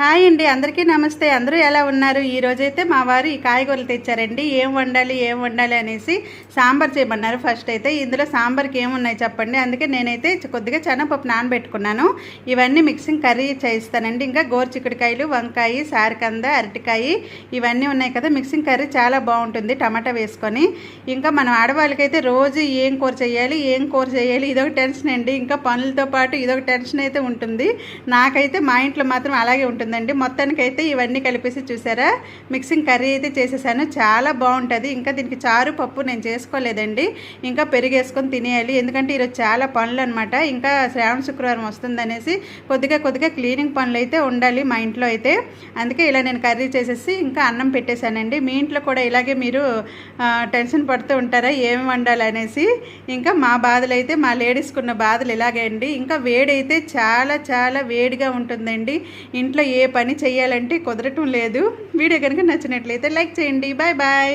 Hi అండి, అందరికీ నమస్తే. అందరూ ఎలా ఉన్నారు? ఈరోజైతే మా వారు ఈ కాయగూరలు తెచ్చారండి. ఏం వండాలి అనేసి సాంబార్ చేయమన్నారు. ఫస్ట్ అయితే ఇందులో సాంబార్కి ఏమున్నాయి చెప్పండి. అందుకే నేనైతే కొద్దిగా శనగపప్పు నానబెట్టుకున్నాను. ఇవన్నీ మిక్సింగ్ కర్రీ చేయిస్తానండి. ఇంకా గోరుచిక్కుడుకాయలు, వంకాయ, సారకంద, అరటికాయ ఇవన్నీ ఉన్నాయి కదా. మిక్సింగ్ కర్రీ చాలా బాగుంటుంది టమాటా వేసుకొని. ఇంకా మనం ఆడవాళ్ళకైతే రోజు ఏం కూర చేయాలి ఇదొక టెన్షన్ అండి. ఇంకా పనులతో పాటు ఇదొక టెన్షన్ అయితే ఉంటుంది. నాకైతే మా ఇంట్లో మాత్రం అలాగే ఉంటుందండి. మొత్తానికైతే ఇవన్నీ కలిపేసి చూసారా మిక్సింగ్ కర్రీ అయితే చేసేసాను. చాలా బాగుంటుంది. ఇంకా దీనికి చారు పప్పు నేను చేసుకోలేదండి. ఇంకా పెరిగేసుకొని తినేయాలి. ఎందుకంటే ఈరోజు చాలా పనులు అనమాట. ఇంకా శ్రావణ శుక్రవారం వస్తుందనేసి కొద్దిగా క్లీనింగ్ పనులు అయితే ఉండాలి మా ఇంట్లో అయితే. అందుకే ఇలా నేను కర్రీ చేసేసి ఇంకా అన్నం పెట్టేశానండి. మీ ఇంట్లో కూడా ఇలాగే మీరు టెన్షన్ పడుతూ ఉంటారా ఏమి వండాలి అనేసి? ఇంకా మా బాధలు అయితే, మా లేడీస్కున్న బాధలు ఇలాగే అండి. ఇంకా వేడైతే చాలా చాలా వేడిగా ఉంటుందండి. ఇంట్లో ఏ పని చేయాలంటే కుదరటం లేదు. వీడియో కనుక నచ్చినట్లయితే లైక్ చేయండి. Bye bye.